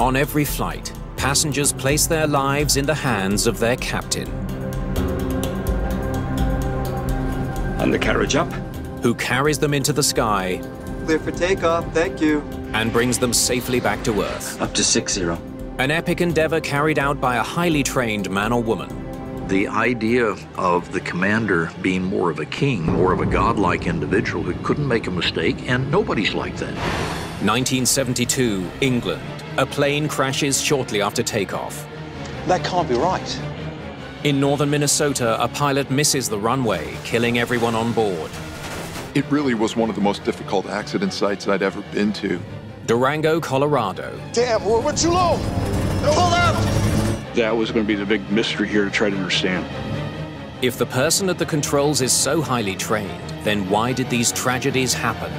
On every flight, passengers place their lives in the hands of their captain. And the carriage up? Who carries them into the sky. Clear for takeoff, thank you. And brings them safely back to Earth. Up to 60. An epic endeavor carried out by a highly trained man or woman. The idea of the commander being more of a king, more of a godlike individual who couldn't make a mistake, and nobody's like that. 1972, England. A plane crashes shortly after takeoff. That can't be right. In northern Minnesota, a pilot misses the runway, killing everyone on board. It really was one of the most difficult accident sites I'd ever been to. Durango, Colorado. Damn, we're too low! Pull out! That was going to be the big mystery here to try to understand. If the person at the controls is so highly trained, then why did these tragedies happen?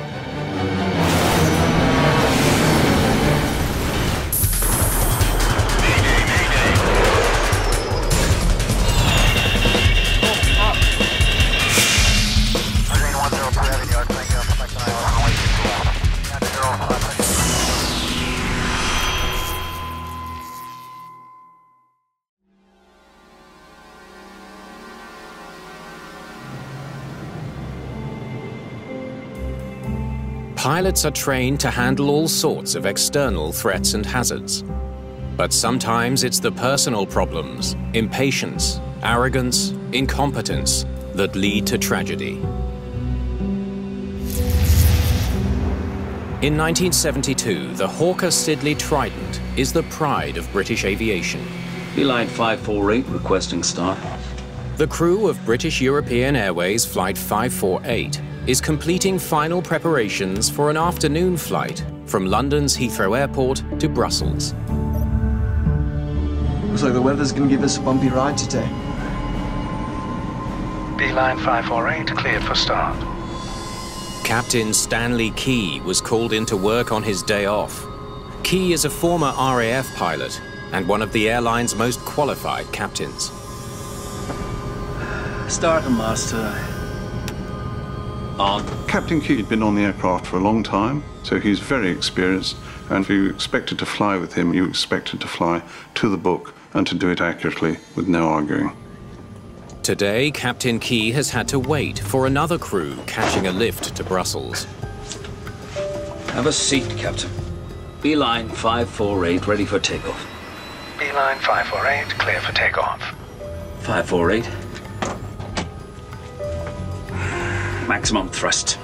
Pilots are trained to handle all sorts of external threats and hazards. But sometimes it's the personal problems, impatience, arrogance, incompetence that lead to tragedy. In 1972, the Hawker Siddeley Trident is the pride of British aviation. Beeline 548 requesting start. The crew of British European Airways Flight 548 is completing final preparations for an afternoon flight from London's Heathrow Airport to Brussels. Looks like the weather's gonna give us a bumpy ride today. Beeline 548 cleared for start. Captain Stanley Key was called in to work on his day off. Key is a former RAF pilot and one of the airline's most qualified captains. Starting, Master. On. Captain Key had been on the aircraft for a long time, so he's very experienced, and if you expected to fly with him, you expected to fly to the book and to do it accurately with no arguing. Today, Captain Key has had to wait for another crew catching a lift to Brussels. Have a seat, Captain. Beeline 548 ready for takeoff. Beeline 548 clear for takeoff. 548. Maximum thrust.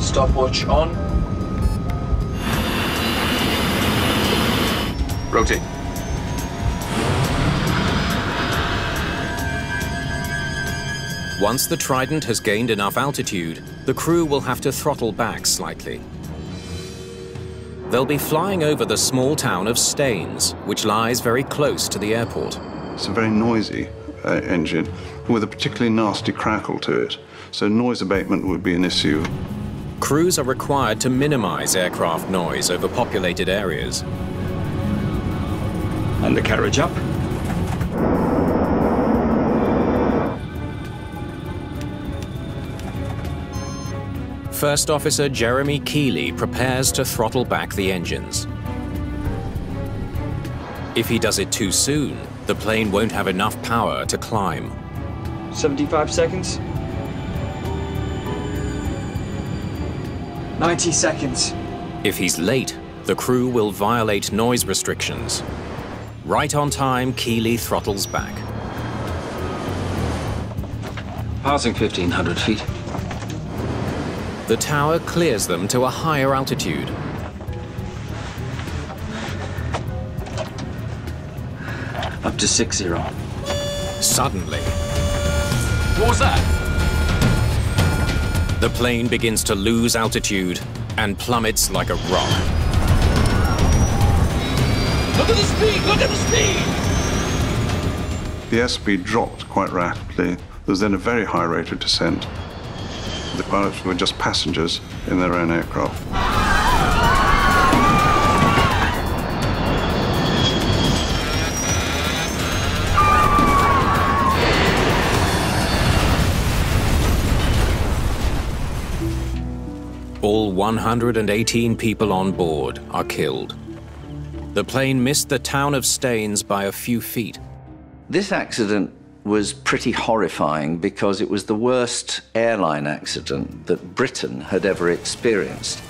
Stopwatch on. Rotate. Once the Trident has gained enough altitude, the crew will have to throttle back slightly. They'll be flying over the small town of Staines, which lies very close to the airport. It's a very noisy engine with a particularly nasty crackle to it, so noise abatement would be an issue. Crews are required to minimize aircraft noise over populated areas. And the carriage up. First Officer Jeremy Keeley prepares to throttle back the engines. If he does it too soon, the plane won't have enough power to climb. 75 seconds. 90 seconds. If he's late, the crew will violate noise restrictions. Right on time, Keeley throttles back. Passing 1,500 feet. The tower clears them to a higher altitude. Up to 60. Suddenly, What was that? the plane begins to lose altitude and plummets like a rock. Look at the speed! Look at the speed! The airspeed dropped quite rapidly. There was then a very high rate of descent. The pilots were just passengers in their own aircraft. All 118 people on board are killed. The plane missed the town of Staines by a few feet. This accident was pretty horrifying because it was the worst airline accident that Britain had ever experienced.